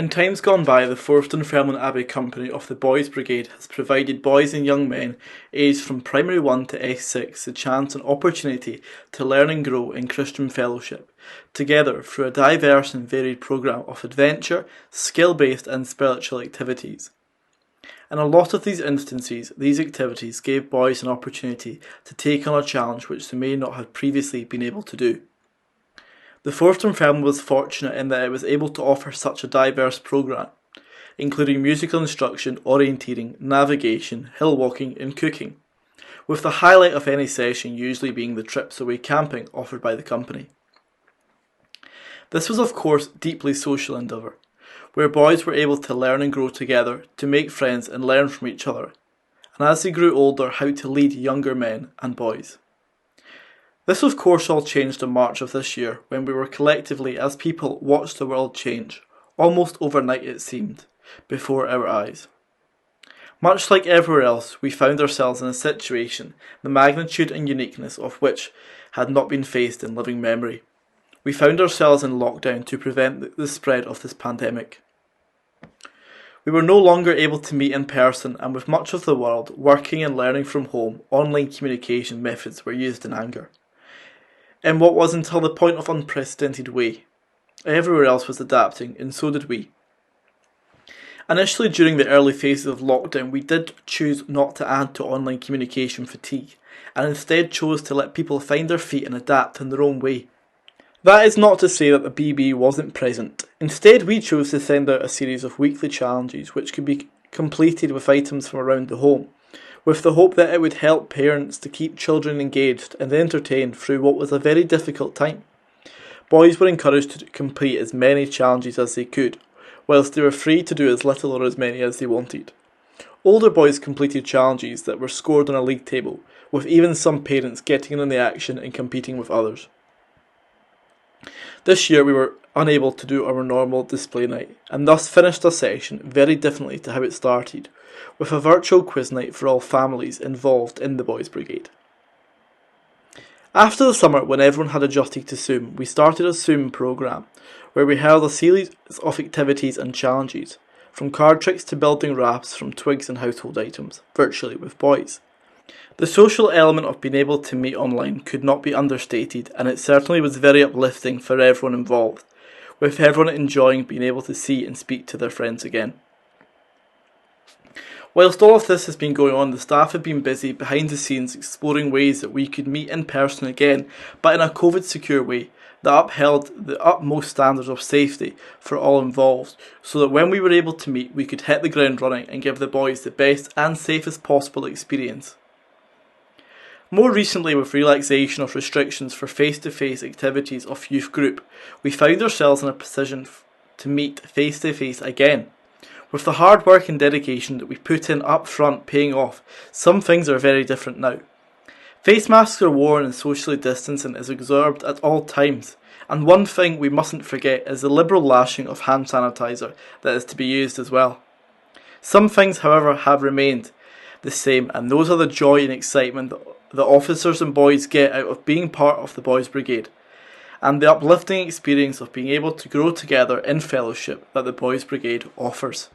In times gone by, the Forest-in-Fermanagh Abbey Company of the Boys Brigade has provided boys and young men aged from Primary 1 to S6 the chance and opportunity to learn and grow in Christian fellowship, together through a diverse and varied programme of adventure, skill-based and spiritual activities. In a lot of these instances, these activities gave boys an opportunity to take on a challenge which they may not have previously been able to do. The Forest-in-Fermanagh was fortunate in that it was able to offer such a diverse programme, including musical instruction, orienteering, navigation, hill walking and cooking, with the highlight of any session usually being the trips away camping offered by the company. This was of course deeply social endeavour, where boys were able to learn and grow together, to make friends and learn from each other, and as they grew older how to lead younger men and boys. This of course all changed in March of this year when we were collectively as people watched the world change, almost overnight it seemed, before our eyes. Much like everywhere else, we found ourselves in a situation, the magnitude and uniqueness of which had not been faced in living memory. We found ourselves in lockdown to prevent the spread of this pandemic. We were no longer able to meet in person, and with much of the world working and learning from home, online communication methods were used in anger. In what was until the point of unprecedented way. Everywhere else was adapting, and so did we. Initially during the early phases of lockdown, we did choose not to add to online communication fatigue, and instead chose to let people find their feet and adapt in their own way. That is not to say that the BB wasn't present. Instead, we chose to send out a series of weekly challenges which could be completed with items from around the home, with the hope that it would help parents to keep children engaged and entertained through what was a very difficult time. Boys were encouraged to complete as many challenges as they could, whilst they were free to do as little or as many as they wanted. Older boys completed challenges that were scored on a league table, with even some parents getting in on the action and competing with others. This year we were unable to do our normal display night, and thus finished a session very differently to how it started, with a virtual quiz night for all families involved in the Boys Brigade. After the summer, when everyone had adjusted to Zoom, we started a Zoom programme, where we held a series of activities and challenges, from card tricks to building rafts from twigs and household items, virtually with boys. The social element of being able to meet online could not be understated, and it certainly was very uplifting for everyone involved, with everyone enjoying being able to see and speak to their friends again. Whilst all of this has been going on, the staff have been busy behind the scenes exploring ways that we could meet in person again, but in a COVID secure way that upheld the utmost standards of safety for all involved, so that when we were able to meet we could hit the ground running and give the boys the best and safest possible experience. More recently, with relaxation of restrictions for face-to-face activities of youth group, we found ourselves in a position to meet face-to-face again. With the hard work and dedication that we put in up front paying off, some things are very different now. Face masks are worn and socially distancing is observed at all times, and one thing we mustn't forget is the liberal lashing of hand sanitizer that is to be used as well. Some things, however, have remained the same, and those are the joy and excitement that the officers and boys get out of being part of the Boys Brigade, and the uplifting experience of being able to grow together in fellowship that the Boys Brigade offers.